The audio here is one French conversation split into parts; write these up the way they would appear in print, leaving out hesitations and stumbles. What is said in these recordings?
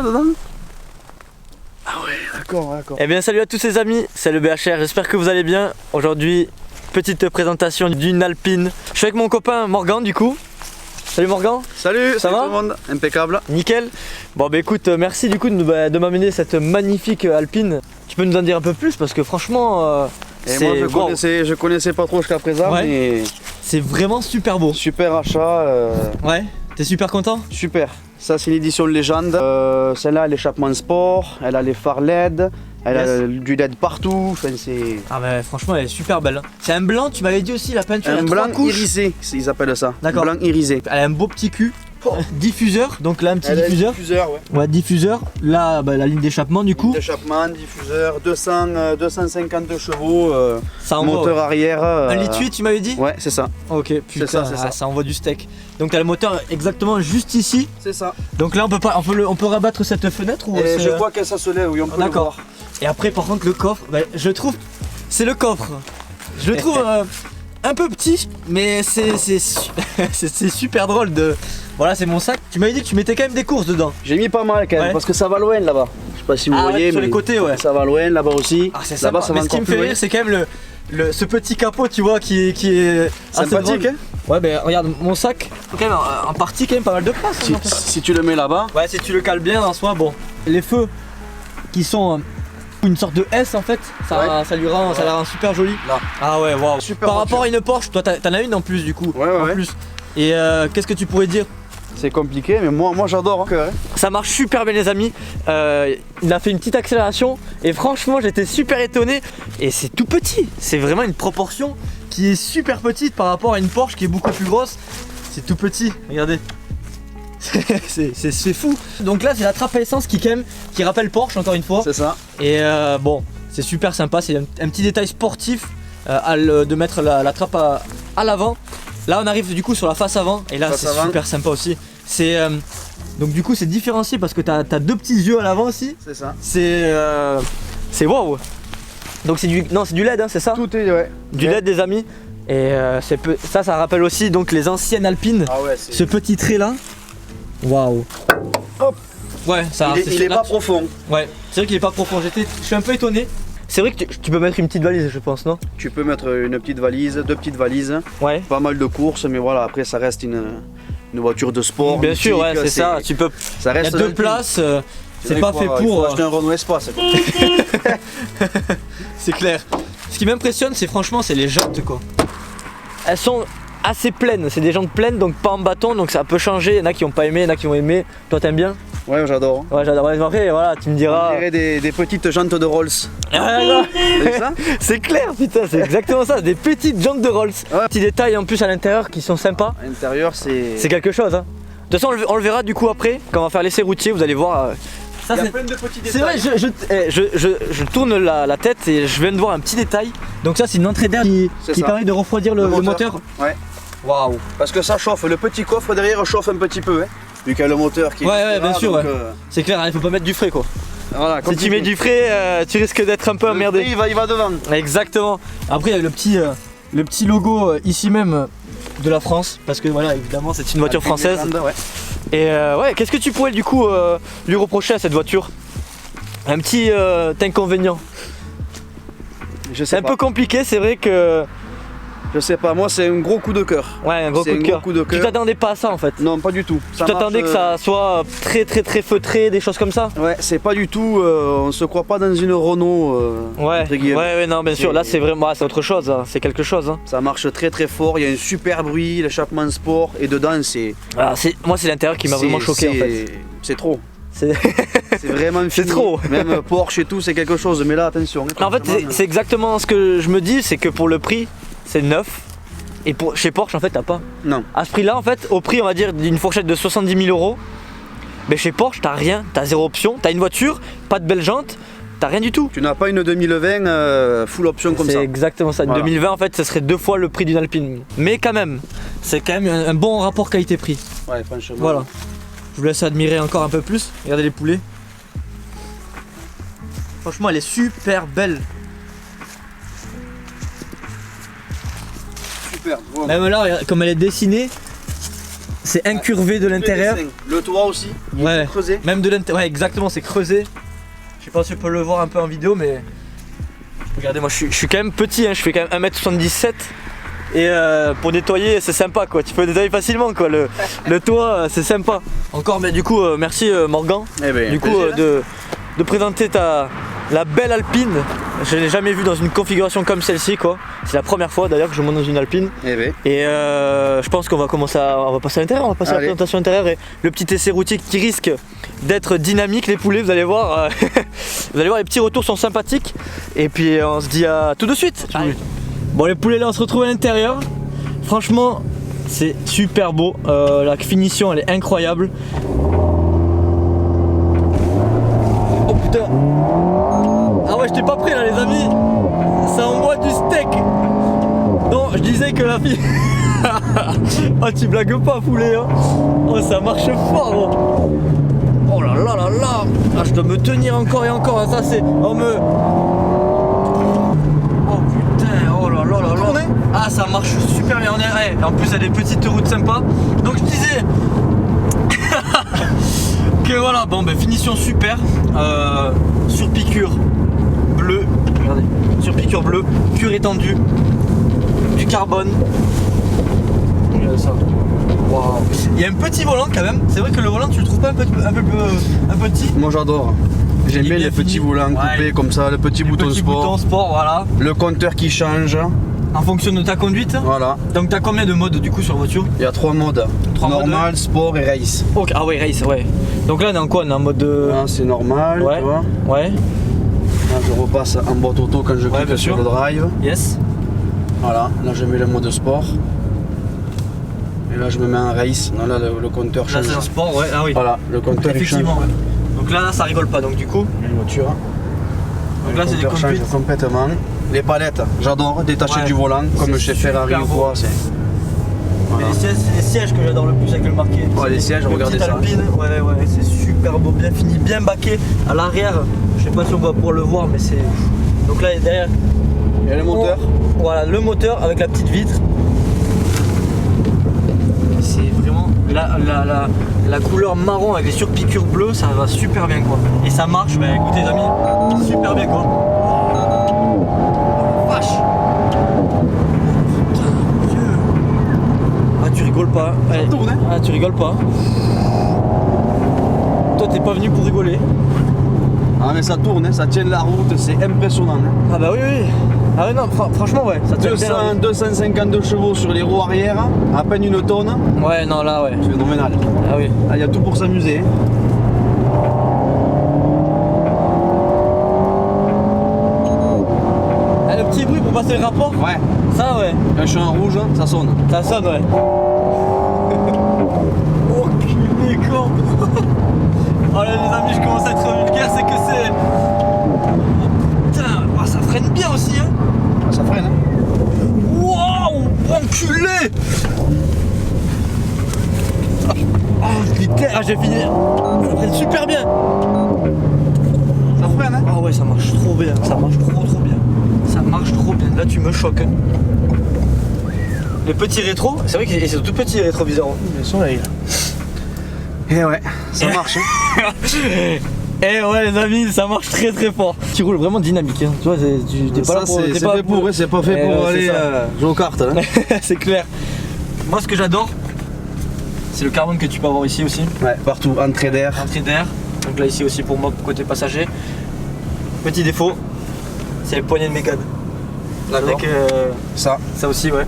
dedans? Ah ouais, d'accord. Eh bien salut à tous les amis, c'est le BHR, j'espère que vous allez bien. Aujourd'hui, petite présentation d'une Alpine. Je suis avec mon copain Morgan du coup. Salut Morgan. Salut, ça va tout le monde, impeccable. Nickel. Bon bah écoute, merci du coup de m'amener cette magnifique Alpine. Tu peux nous en dire un peu plus parce que franchement... Et moi je connaissais pas trop jusqu'à présent, ouais. Mais... C'est vraiment super beau. Super achat. Ouais, t'es super content? Super. Ça c'est l'édition légende. Celle-là, l'échappement sport, elle a les phares LED, elle a du LED partout. Enfin, c'est... Ah mais franchement elle est super belle. C'est un blanc, tu m'avais dit aussi, la peinture. Un blanc irisé, ils appellent ça. D'accord. Blanc irisé. Elle a un beau petit cul. Diffuseur, donc là un petit diffuseur. Diffuseur, ouais. Ouais, diffuseur. Là, bah, la ligne d'échappement du coup. D'échappement, diffuseur, 250 chevaux, ça envoie, moteur arrière. 1,8 litre tu m'avais dit? Ouais, c'est ça. Ok, putain, c'est ça. Ça envoie du steak. Donc t'as le moteur exactement juste ici. C'est ça. Donc là on peut rabattre cette fenêtre ou je vois que ça se lève, oui, on peut le voir. Et après par contre le coffre, bah, je trouve, c'est le coffre. Je le trouve un peu petit, mais c'est super drôle de... Voilà, c'est mon sac. Tu m'avais dit que tu mettais quand même des courses dedans. J'ai mis pas mal quand même, parce que ça va loin là-bas. Je sais pas si vous voyez, sur mais les côtés, ouais. Ça va loin là-bas aussi. Ah, c'est là-bas, sympa. ça va mais ce qui me fait rire, c'est quand même ce petit capot, tu vois, qui est sympathique, hein. Ouais, mais regarde, mon sac, quand même, en partie, quand même pas mal de place. Si tu le mets là-bas. Ouais, si tu le cales bien en soi, bon. Les feux qui sont une sorte de S en fait, ça lui rend, ça la rend super jolie. Là. Ah ouais, waouh. Par rapport à une Porsche, toi t'en as une en plus du coup. Ouais. Plus. Et qu'est-ce que tu pourrais dire? C'est compliqué, mais moi j'adore. Hein. Ça marche super bien les amis. Il a fait une petite accélération et franchement j'étais super étonné. Et c'est tout petit, c'est vraiment une proportion qui est super petite par rapport à une Porsche qui est beaucoup plus grosse. C'est tout petit, regardez. C'est fou. Donc là c'est la trappe à essence qui rappelle Porsche encore une fois. C'est ça. Et bon, c'est super sympa, c'est un petit détail sportif de mettre la trappe à l'avant. Là on arrive du coup sur la face avant et là c'est super sympa aussi. C'est donc du coup c'est différencié parce que t'as deux petits yeux à l'avant aussi. C'est ça. C'est waouh. Donc c'est du LED hein, c'est ça? Tout est ouais. Du LED des amis. Et ça rappelle aussi donc les anciennes Alpines. Ah ouais, ce petit trait là. Waouh. Hop. Ouais, ça. Il est pas profond. Ouais, c'est vrai qu'il est pas profond. Je suis un peu étonné. C'est vrai que tu peux mettre une petite valise, je pense, non? Tu peux mettre une petite valise, deux petites valises. Ouais. Pas mal de courses, mais voilà, après ça reste une voiture de sport. Bien sûr, ouais, c'est ça. Tu peux. Ça reste. Il y a deux places. C'est pas fait pour. Acheter un Renault Espace. C'est clair. Ce qui m'impressionne, c'est franchement, c'est les jantes quoi. Elles sont assez pleines, c'est des jantes pleines donc pas en bâton donc ça peut changer, il y en a qui ont pas aimé, il y en a qui ont aimé. Toi t'aimes bien? Ouais, j'adore. Ouais, j'adore. Après voilà, tu me diras. On dirait des petites jantes de Rolls. C'est ça? C'est clair putain, c'est exactement ça, des petites jantes de Rolls. Ouais. Petits détails en plus à l'intérieur qui sont sympas. À l'intérieur c'est quelque chose hein. De toute façon on le verra du coup après, quand on va faire l'essai routier, vous allez voir. Ça, il y a plein de petits détails. C'est vrai, je tourne la tête et je viens de voir un petit détail. Donc ça c'est une entrée d'air qui permet de refroidir le moteur. Ouais. Waouh. Parce que ça chauffe, le petit coffre derrière chauffe un petit peu, hein, vu qu'il y a le moteur qui est... Ouais, bien sûr, donc, c'est clair, il faut pas mettre du frais quoi. Voilà, si tu mets du frais, tu risques d'être un peu emmerdé. Il va devant. Exactement. Après il y a le petit logo ici même de la France, parce que voilà, évidemment c'est une voiture française. Ouais. Et ouais, qu'est-ce que tu pourrais du coup lui reprocher à cette voiture? Un petit inconvénient. C'est un peu compliqué, c'est vrai que... Je sais pas, moi c'est un gros coup de cœur. Ouais, un gros coup de cœur. Tu t'attendais pas à ça en fait? Non, pas du tout. Tu t'attendais que ça soit très feutré, des choses comme ça? Ouais, c'est pas du tout, on se croit pas dans une Renault. Ouais, non, bien sûr, là c'est vraiment, c'est autre chose, hein. C'est quelque chose. Hein. Ça marche très fort, il y a un super bruit, l'échappement sport, et dedans c'est... Moi c'est l'intérieur qui m'a vraiment choqué en fait. C'est trop. C'est vraiment fini. C'est trop. Même Porsche et tout, c'est quelque chose, mais là attention. En fait, c'est exactement ce que je me dis, c'est que pour le prix, c'est neuf. Et chez Porsche en fait t'as pas. Non. À ce prix là en fait, au prix on va dire d'une fourchette de 70 000 €, mais chez Porsche t'as rien, t'as zéro option, t'as une voiture, pas de belles jantes, t'as rien du tout. Tu n'as pas une 2020 full option comme ça. C'est exactement ça, une 2020 en fait ça serait 2 fois le prix d'une Alpine. Mais quand même, c'est quand même un bon rapport qualité-prix. Ouais, franchement. Voilà. Je vous laisse admirer encore un peu plus, regardez les poulets. Franchement elle est super belle. Wow. Même là, comme elle est dessinée, c'est incurvé de l'intérieur. Le toit aussi, il est creusé. Même de l'intérieur, ouais exactement, c'est creusé. Je sais pas si tu peux le voir un peu en vidéo, mais regardez, moi je suis quand même petit, hein, je fais quand même 1m77. Et pour nettoyer c'est sympa quoi, tu peux nettoyer facilement quoi, le toit c'est sympa. Encore mais du coup merci Morgan du coup de présenter la belle Alpine. Je l'ai jamais vue dans une configuration comme celle-ci quoi. C'est la première fois d'ailleurs que je monte dans une Alpine. Et je pense qu'on va commencer on va passer à l'intérieur, on va passer à la présentation intérieure et le petit essai routier qui risque d'être dynamique les poulets, vous allez voir. Vous allez voir, les petits retours sont sympathiques. Et puis on se dit à tout de suite. Bon les poulets là on se retrouve à l'intérieur. Franchement c'est super beau, la finition elle est incroyable. Oh putain. Ah ouais j'étais pas prêt là les amis. Ça envoie du steak. Non je disais que la fille. Oh tu blagues pas poulet hein. Oh ça marche fort. Oh là là là là. Ah je dois me tenir encore et encore hein. Ça c'est. On me. Ah ça marche super bien, en plus il y a des petites routes sympas. Donc je disais que voilà, bon ben finition super, sur piqûre bleue, regardez, sur piqûre bleue, cuir étendu, du carbone. Regardez ça. Wow. Il y a un petit volant quand même, c'est vrai que le volant tu le trouves pas un petit. Moi j'adore. J'aime bien les petits volants coupés comme ça, le petit bouton sport. Voilà. Le compteur qui change. En fonction de ta conduite. Voilà. Donc t'as combien de modes du coup sur voiture? Il y a 3 modes. Normal, sport et race. Okay. Ah ouais, race, ouais. Donc là on est en quoi? On est en mode... Ah, c'est normal, ouais. Tu vois. Ouais. Là je repasse en boîte auto quand je clique sur le drive. Yes. Voilà, là je mets le mode sport. Et là je me mets en race. Non, là le compteur change. Là c'est un sport, ouais. Ah oui. Voilà, le compteur effectivement, change. Ouais. Donc là ça rigole pas, donc du coup... Une voiture. Donc là c'est des conduites. Complètement. Les palettes, j'adore détacher du volant, comme chez Ferrari ou quoi. Voilà. Les sièges que j'adore le plus avec le marqué. Ouais, les sièges, regardez ça. Alpine, ouais, c'est super beau, bien fini, bien baqué. À l'arrière, je sais pas si on va pouvoir le voir, mais c'est. Donc là, derrière. Il y a le moteur. Voilà, le moteur avec la petite vitre. C'est vraiment la couleur marron avec les surpiqûres bleues, ça va super bien quoi. Et ça marche, bah écoutez les amis, super bien quoi. Vache. Putain, Dieu. Ah tu rigoles pas. Allez. Tourne, hein. Ah tu rigoles pas. Toi t'es pas venu pour rigoler. Ah mais ça tourne, hein, ça tient la route, c'est impressionnant. Hein. Ah bah oui oui. Ah ouais non franchement ouais. Ça 252 chevaux sur les roues arrière, à peine une tonne. Ouais non là ouais. C'est phénoménal. Ah oui. Là il y a tout pour s'amuser. Hein. Ah, le petit bruit pour passer le rapport. Ouais. Ça ouais. Quand je suis en rouge, ça sonne. Ça sonne ouais. Oh culé con. Oh là les amis, je commence à être vulgaire, c'est que c'est... Oh, putain, oh, ça freine bien aussi hein. Ah, ça freine hein. Waouh, enculé. Oh putain, ah j'ai fini. Ça freine super bien. Ça freine hein. Ah ouais, ça marche trop bien, ça marche trop bien. Ça marche trop bien, là tu me choques hein. Les petits rétros, c'est vrai qu'ils sont tout petits les rétroviseurs. Le soleil là. Et ouais, ça marche hein. Eh ouais les amis, ça marche très très fort. Tu roules vraiment dynamique hein. Tu vois, t'es pas là pour... C'est pas fait pour aller jouer aux cartes hein. C'est clair. Moi ce que j'adore, c'est le carbone que tu peux avoir ici aussi. Ouais, partout, entrée d'air. Entrée d'air. Donc là ici aussi pour moi côté passager. Petit défaut, c'est les poignées de mégane. Avec ça aussi ouais.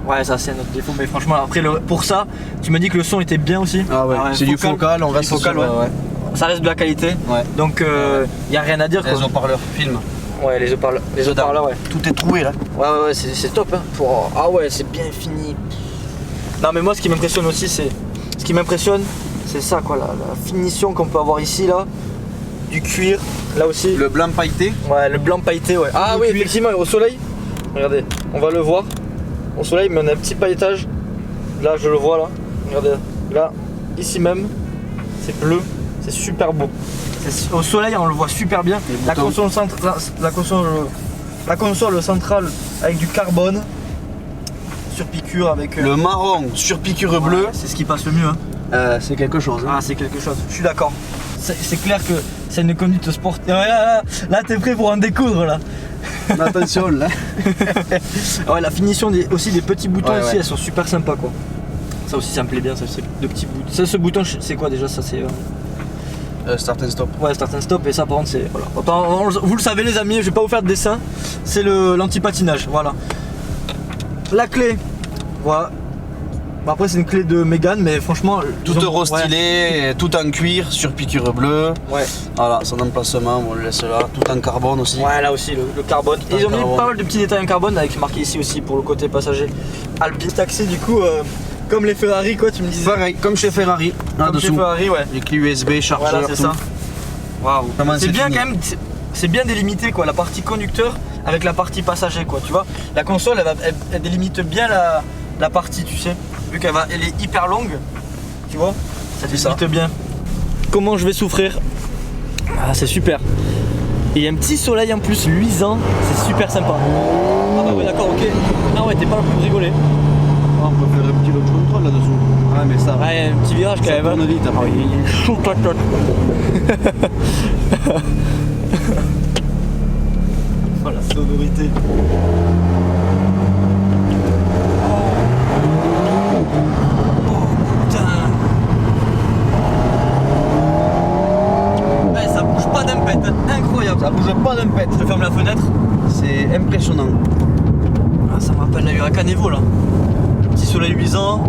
Ouais ça c'est notre défaut, mais franchement après pour ça, tu m'as dit que le son était bien aussi. Ah ouais, c'est du focal, on reste focal ouais. Ça reste de la qualité, ouais. Donc y a rien à dire quoi. Les haut-parleurs, film. Ouais les haut-parleurs ouais. Tout est troué là. Ouais c'est top hein. Ah ouais c'est bien fini. Non mais moi ce qui m'impressionne aussi c'est ça quoi, la finition qu'on peut avoir ici là. Du cuir, là aussi. Le blanc pailleté. Ouais, le blanc pailleté, ouais. Ah oui, effectivement, au soleil. Regardez, on va le voir. Au soleil, mais on a un petit pailletage. Là, je le vois là. Regardez, là, ici même. C'est bleu, c'est super beau. Au soleil, on le voit super bien. La console centrale avec du carbone. sur piqûre avec. Le marron sur piqûre bleue, C'est ce qui passe le mieux. Hein. c'est quelque chose. Hein. Ah, c'est quelque chose. Je suis d'accord. C'est clair que c'est une conduite sportive. Là, t'es prêt pour en découdre là. Attention là. Ouais, la finition aussi des petits boutons Ouais, aussi, ouais. elles sont super sympas quoi. Ça aussi, ça me plaît bien. Ça, c'est de petits boutons. Ça, ce bouton, c'est quoi déjà? Ça, c'est. Start and stop. Ouais, start and stop, et ça par contre c'est. Voilà. Vous le savez les amis, je vais pas vous faire de dessin, c'est l'anti-patinage, voilà. La clé, voilà. Bon, après c'est une clé de Mégane, mais franchement. Tout euro stylé, tout en cuir sur piqûre bleue. Ouais. Voilà, son emplacement, on le laisse là. Tout en carbone aussi. Ouais, là aussi le carbone. Tout Ils en ont mis carbone. pas mal de petits détails en carbone avec marqué ici aussi pour le côté passager. Alpine taxi du coup, comme les Ferrari quoi, tu me disais. Pareil, comme chez Ferrari, Comme chez là-dessous. Ferrari, ouais. Les clés USB, chargeur, Voilà, c'est tout. ça. Waouh. Comment C'est c'est bien fini. quand même, c'est bien délimité quoi, la partie conducteur avec la partie passager quoi, tu vois. La console elle délimite bien la partie, tu sais, vu elle est hyper longue, tu vois, ça délimite bien. Comment je vais souffrir? Ah, c'est super. Et il y a un petit soleil en plus luisant, c'est super sympa. Ah bah ouais d'accord, ok. Ah ouais, t'es pas là pour rigoler. Ah, on peut faire un petit launch control là-dessous. Ouais, mais ça va. Ouais, un petit virage quand Ça même. tourne vite après. Il est chaud patate. Oh la sonorité. Oh putain. Ouais, ça bouge pas d'un pet, incroyable. Ça bouge pas d'un pet. Je ferme la fenêtre. C'est impressionnant. Ah, ça me rappelle la Huracan Evo là. Petit soleil luisant.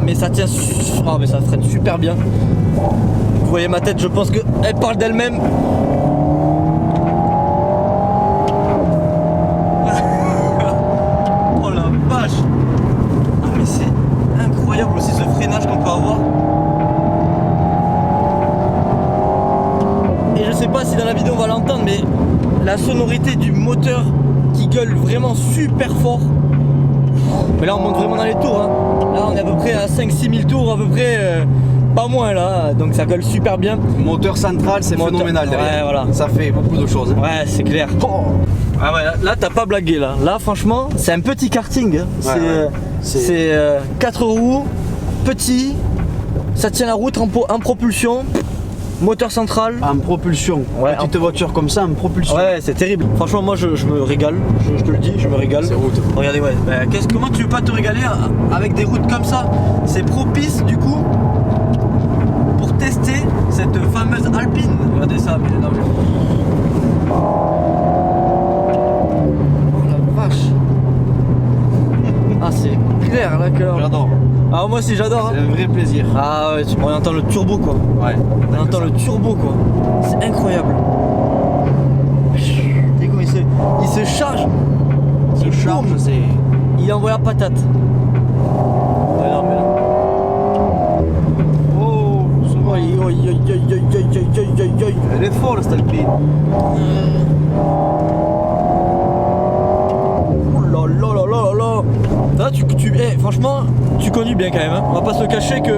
Mais ça tient oh, mais ça freine super bien. Vous voyez ma tête, je pense qu'elle parle d'elle-même. Oh la vache. Ah mais c'est incroyable aussi ce freinage qu'on peut avoir. Et je sais pas si dans la vidéo on va l'entendre, mais la sonorité du moteur qui gueule vraiment super fort. Mais là on monte vraiment dans les tours hein. Là on est à peu près à 5-6 000 tours à peu près, pas moins là, donc ça gueule super bien. Moteur central, c'est phénoménal derrière. Ouais voilà. Ça fait beaucoup de choses. Hein. Ouais c'est clair. Ah ouais, là t'as pas blagué là. Là franchement c'est un petit karting. Hein. Ouais. C'est 4 roues, petit, ça tient la route en propulsion. Moteur central. En propulsion. Ouais, Petite voiture comme ça, en propulsion. Ouais, c'est terrible. Franchement, moi je me régale. Je te le dis, je me régale. C'est route. Regardez, ouais. Bah, comment tu veux pas te régaler avec des routes comme ça? C'est propice du coup pour tester cette fameuse Alpine. Regardez ça, mais non, mais... Oh la vache. Ah, c'est clair là que. J'adore. Ah, moi aussi j'adore. C'est Hein. un vrai plaisir. Ah ouais, on entend le turbo quoi. Ouais. On entend le turbo quoi. C'est incroyable. Il se charge. Ce charme, c'est. Il envoie la patate. Ouais, non, mais là. Oh, elle est folle cette Alpine. Oh là là là là là. Là, franchement, tu conduis bien quand même. Hein. On va pas se cacher que.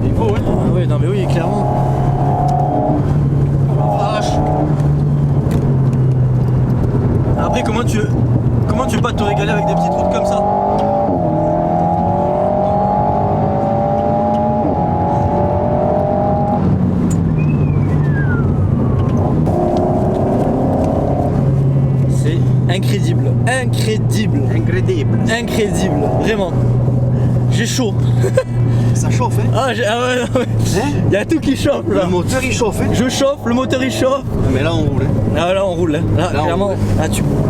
Il faut, ouais. Ah ouais, non mais oui, clairement. Oh la vache. Après, comment tu veux pas te régaler avec des petites routes comme ça? C'est incrédible, incrédible, Incroyable. incrédible, vraiment. J'ai chaud. Ça chauffe, hein. Ah, ah ouais, non, ouais. Hein. Il y a tout qui chauffe là. Le moteur il chauffe, hein. Je chauffe, le moteur il chauffe. Mais là on roule. Hein. Ah là on roule. Hein. Là, Là, on clairement. roule. Ah,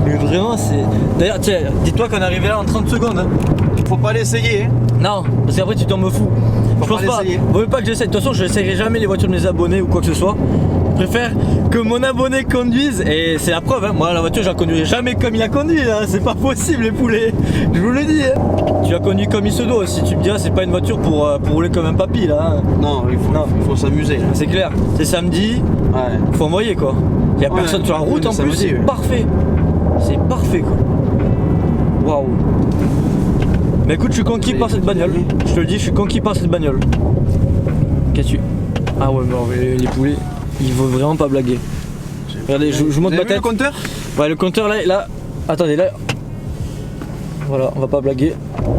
mais vraiment c'est. D'ailleurs, tiens, dis-toi qu'on est arrivé là en 30 secondes. Hein. Faut pas l'essayer, hein. Non, parce qu'après tu tombes fou. Je pense pas pas. l'essayer. Vaut mieux pas que j'essaye. De toute façon, je n'essayerai jamais les voitures de mes abonnés ou quoi que ce soit. Je préfère que mon abonné conduise, et c'est la preuve, hein. Moi la voiture je la conduirai jamais comme il a conduit, hein. C'est pas possible les poulets, je vous le dis. Hein. Tu as conduit comme il se doit, si tu me diras c'est pas une voiture pour rouler comme un papy là. Hein. Non, il faut s'amuser. Là. C'est clair, c'est samedi, Ouais. faut envoyer quoi. Il y a Ouais, personne sur la route en samedi, plus, c'est ouais. parfait. C'est parfait quoi. Waouh. Mais écoute, je suis conquis par cette bagnole. Je te le dis, je suis conquis par cette bagnole. Qu'est-ce que tu... Ah ouais, mais les poulets, ils vont vraiment pas blaguer. Regardez, je vous montre ma tête. Le compteur? Ouais, le compteur là, attendez, là. Voilà, on va pas blaguer. Oh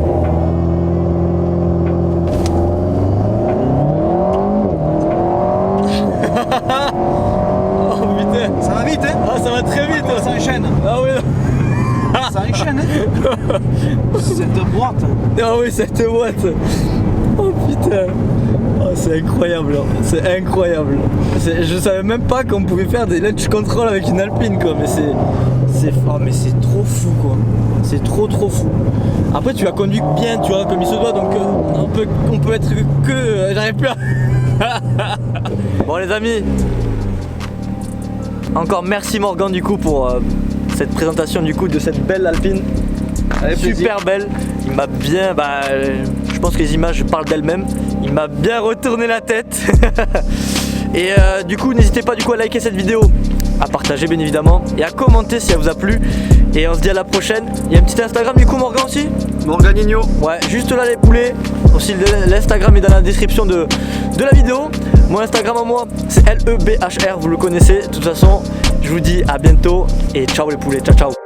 putain. Ça va vite, hein? Ah, ça va très vite. Ça enchaîne. Ah ouais. Ça enchaîne, hein? Cette boîte. Ah oui, cette boîte. Oh putain. Oh, c'est incroyable, c'est incroyable. Je savais même pas qu'on pouvait faire des launch control avec une Alpine quoi, mais c'est trop fou quoi. C'est trop fou. Après tu la conduis bien, tu vois, comme il se doit, donc on peut être que j'arrive plus à... Bon les amis, encore merci Morgan du coup pour cette présentation du coup de cette belle Alpine. Super belle. Il m'a bien, je pense que les images parlent d'elles-mêmes. Il m'a bien retourné la tête. Et du coup n'hésitez pas du coup à liker cette vidéo, à partager bien évidemment et à commenter si elle vous a plu. Et on se dit à la prochaine. Il y a un petit Instagram du coup Morgan aussi. Morganinho. Ouais, juste là les poulets. Aussi l'Instagram est dans la description de la vidéo. Mon Instagram à moi c'est LEBHR, vous le connaissez. De toute façon je vous dis à bientôt et ciao les poulets, ciao ciao.